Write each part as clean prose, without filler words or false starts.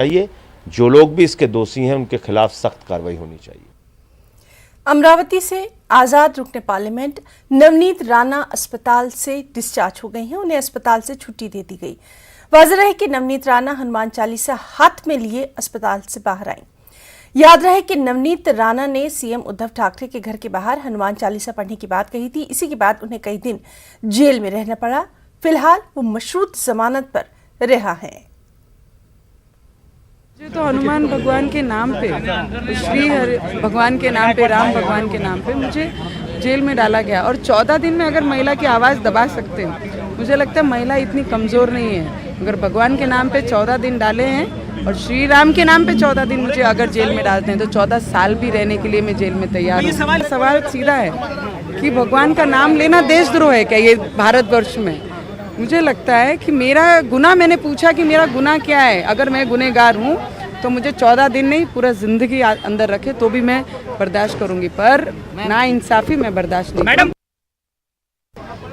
चाहिए। जो लोग भी इसके दोषी हैं उनके खिलाफ सख्त कार्रवाई होनी चाहिए। अमरावती से आजाद रुकने पार्लियामेंट नवनीत राणा अस्पताल से डिस्चार्ज हो गई हैं। उन्हें अस्पताल से छुट्टी दे दी गई। वाज़ेह रहे कि नवनीत राणा हनुमान चालीसा हाथ में लिए अस्पताल से बाहर आई। याद रहे कि नवनीत राणा ने सीएम उद्धव ठाकरे के घर के बाहर हनुमान चालीसा पढ़ने की बात कही थी। इसी के बाद उन्हें कई दिन जेल में रहना पड़ा। फिलहाल वो मशरूत जमानत पर रिहा है। तो हनुमान भगवान के नाम पे, श्री हरि भगवान के नाम पे, राम भगवान के नाम पे मुझे जेल में डाला गया। और 14 दिन में अगर महिला की आवाज़ दबा सकते हैं, मुझे लगता है महिला इतनी कमज़ोर नहीं है। अगर भगवान के नाम पे 14 दिन डाले हैं और श्री राम के नाम पे 14 दिन मुझे अगर जेल में डालते हैं तो 14 साल भी रहने के लिए मैं जेल में तैयार हूँ। सवाल सीधा है कि भगवान का नाम लेना देशद्रोह है क्या ये भारतवर्ष में? मुझे लगता है कि मेरा गुनाह, मैंने पूछा कि मेरा गुनाह क्या है। अगर मैं गुनहगार हूँ तो मुझे 14 दिन नहीं पूरा जिंदगी अंदर रखे तो भी मैं बर्दाश्त करूंगी, पर ना इंसाफी मैं बर्दाश्त नहीं करूंगी।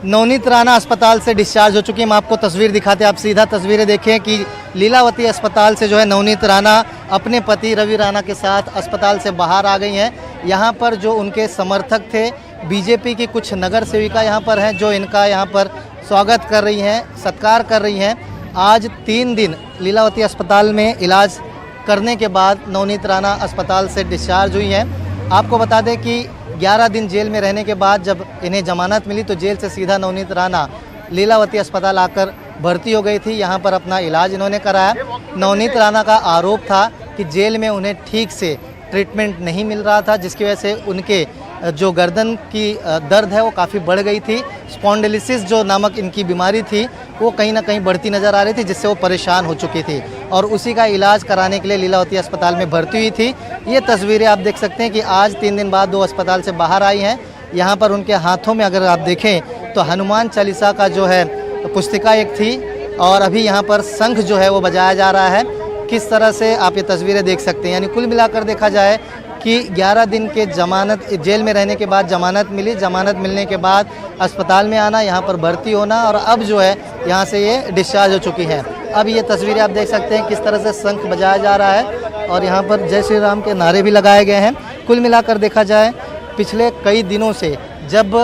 नवनीत राणा अस्पताल से डिस्चार्ज हो चुकी है। हम आपको तस्वीर दिखाते हैं, आप सीधा तस्वीरें देखें कि लीलावती अस्पताल से जो है नवनीत राणा अपने पति रवि राणा के साथ अस्पताल से बाहर आ गई हैं। यहाँ पर जो उनके समर्थक थे, बीजेपी की कुछ नगर सेविका यहाँ पर हैं जो इनका यहाँ पर स्वागत कर रही हैं, सत्कार कर रही हैं। आज 3 दिन लीलावती अस्पताल में इलाज करने के बाद नवनीत राणा अस्पताल से डिस्चार्ज हुई हैं। आपको बता दें कि 11 दिन जेल में रहने के बाद जब इन्हें जमानत मिली तो जेल से सीधा नवनीत राणा लीलावती अस्पताल आकर भर्ती हो गई थी। यहाँ पर अपना इलाज इन्होंने कराया। नवनीत राणा का आरोप था कि जेल में उन्हें ठीक से ट्रीटमेंट नहीं मिल रहा था, जिसकी वजह से उनके जो गर्दन की दर्द है वो काफ़ी बढ़ गई थी। स्पॉन्डिलिसिस जो नामक इनकी बीमारी थी वो कहीं ना कहीं बढ़ती नज़र आ रही थी, जिससे वो परेशान हो चुकी थी और उसी का इलाज कराने के लिए लीलावती अस्पताल में भर्ती हुई थी। ये तस्वीरें आप देख सकते हैं कि आज 3 दिन बाद वो अस्पताल से बाहर आई हैं। यहाँ पर उनके हाथों में अगर आप देखें तो हनुमान चालीसा का जो है पुस्तिका एक थी और अभी यहाँ पर शंख जो है वो बजाया जा रहा है। किस तरह से आप ये तस्वीरें देख सकते हैं। यानी कुल मिलाकर देखा जाए कि 11 दिन के जमानत जेल में रहने के बाद जमानत मिली, जमानत मिलने के बाद अस्पताल में आना, यहाँ पर भर्ती होना और अब जो है यहाँ से ये डिस्चार्ज हो चुकी है। अब ये तस्वीरें आप देख सकते हैं किस तरह से शंख बजाया जा रहा है और यहाँ पर जय श्री राम के नारे भी लगाए गए हैं। कुल मिलाकर देखा जाए पिछले कई दिनों से जब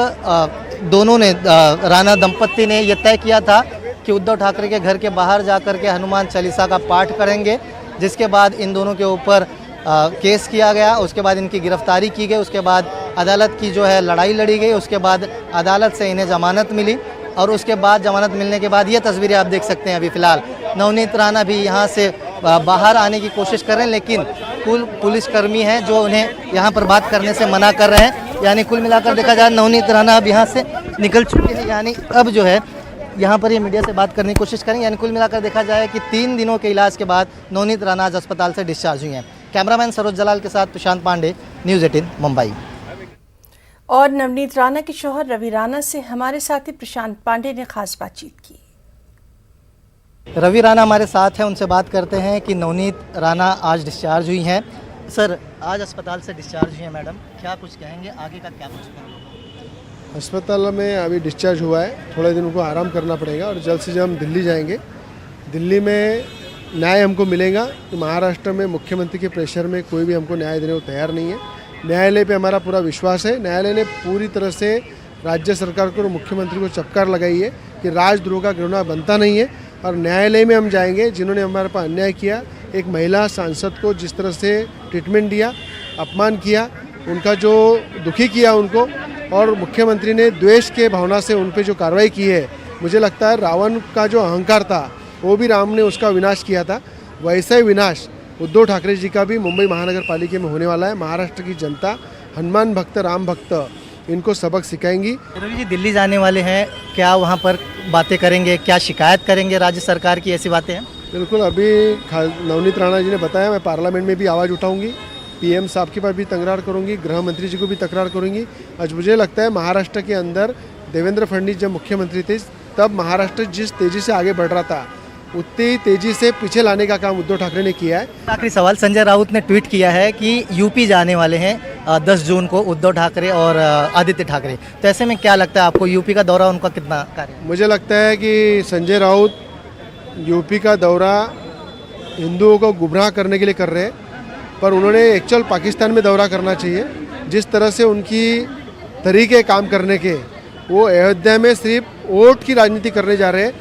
दोनों ने राणा दंपत्ति ने यह तय किया था कि उद्धव ठाकरे के घर के बाहर जाकर के हनुमान चालीसा का पाठ करेंगे, जिसके बाद इन दोनों के ऊपर केस किया गया। उसके बाद इनकी गिरफ्तारी की गई, उसके बाद अदालत की जो है लड़ाई लड़ी गई, उसके बाद अदालत से इन्हें जमानत मिली और उसके बाद जमानत मिलने के बाद ये तस्वीरें आप देख सकते हैं। अभी फ़िलहाल नवनीत राणा भी यहाँ से बाहर आने की कोशिश कर रहे हैं, लेकिन कुल पुलिसकर्मी हैं जो उन्हें यहाँ पर बात करने से मना कर रहे हैं। यानी कुल मिलाकर देखा जाए नवनीत राणा अब यहाँ से निकल चुके हैं। यानी अब जो है यहाँ पर ये मीडिया से बात करने की कोशिश करेंगे। यानी कुल मिलाकर देखा जाए कि 3 दिनों के इलाज के बाद नवनीत राणा आज अस्पताल से डिस्चार्ज हुई हैं। कैमरामैन सरोज जलाल के साथ प्रशांत पांडे, न्यूज़ 18 मुंबई। और नवनीत राणा के शौहर रवि राणा से हमारे साथी प्रशांत पांडे ने खास बातचीत की। रवि राणा हमारे साथ हैं, उनसे बात करते हैं कि नवनीत राणा आज डिस्चार्ज हुई हैं। सर, आज अस्पताल से डिस्चार्ज हुई हैं मैडम, क्या कुछ कहेंगे, आगे का क्या कुछ कहेंगे? अस्पताल में अभी डिस्चार्ज हुआ है, थोड़े दिन उनको आराम करना पड़ेगा और जल्द से जल्द हम दिल्ली जाएंगे। दिल्ली में न्याय हमको मिलेगा कि महाराष्ट्र में मुख्यमंत्री के प्रेशर में कोई भी हमको न्याय देने को तैयार नहीं है। न्यायालय पे हमारा पूरा विश्वास है। न्यायालय ने पूरी तरह से राज्य सरकार को और मुख्यमंत्री को चपकार लगाई है कि राजद्रोह का गुनाह बनता नहीं है और न्यायालय में हम जाएंगे। जिन्होंने हमारे पास अन्याय किया, एक महिला सांसद को जिस तरह से ट्रीटमेंट दिया, अपमान किया, उनका जो दुखी किया उनको, और मुख्यमंत्री ने द्वेष के भावना से उन पर जो कार्रवाई की है, मुझे लगता है रावण का जो अहंकार था वो भी राम ने उसका विनाश किया था, वैसा ही विनाश उद्धव ठाकरे जी का भी मुंबई महानगर पालिका में होने वाला है। महाराष्ट्र की जनता हनुमान भक्त, राम भक्त इनको सबक सिखाएंगी। रवि जी दिल्ली जाने वाले हैं, क्या वहाँ पर बातें करेंगे, क्या शिकायत करेंगे राज्य सरकार की, ऐसी बातें हैं? बिल्कुल, अभी नवनीत राणा जी ने बताया मैं पार्लियामेंट में भी आवाज़ उठाऊंगी, पीएम साहब के पास भी तकरार करूंगी, गृह मंत्री जी को भी तकरार करूंगी। आज मुझे लगता है महाराष्ट्र के अंदर देवेंद्र फडणवीस जब मुख्यमंत्री थे तब महाराष्ट्र जिस तेज़ी से आगे बढ़ रहा था उतनी तेजी से पीछे लाने का काम उद्धव ठाकरे ने किया है। आखिरी सवाल, संजय राउत ने ट्वीट किया है कि यूपी जाने वाले हैं 10 जून को उद्धव ठाकरे और आदित्य ठाकरे, तो ऐसे में क्या लगता है आपको यूपी का दौरा उनका कितना कार्य? मुझे लगता है कि संजय राउत यूपी का दौरा हिंदुओं को गुमराह करने के लिए कर रहे हैं। पर उन्होंने एक्चुअल पाकिस्तान में दौरा करना चाहिए। जिस तरह से उनकी तरीके काम करने के, वो अयोध्या में सिर्फ वोट की राजनीति करने जा रहे हैं।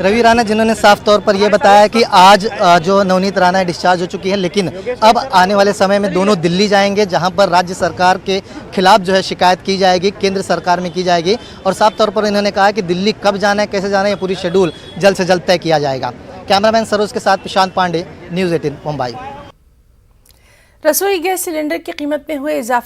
रवि राणा जिन्होंने साफ तौर पर यह बताया कि आज जो नवनीत राणा डिस्चार्ज हो चुकी है, लेकिन अब आने वाले समय में दोनों दिल्ली जाएंगे, जहां पर राज्य सरकार के खिलाफ जो है शिकायत की जाएगी, केंद्र सरकार में की जाएगी। और साफ तौर पर इन्होंने कहा कि दिल्ली कब जाना है, कैसे जाना है, ये पूरी शेड्यूल जल्द से जल्द तय किया जाएगा। कैमरामैन सरोज के साथ प्रशांत पांडे, न्यूज़ 18 मुंबई। रसोई गैस सिलेंडर की कीमत में हुए इजाफे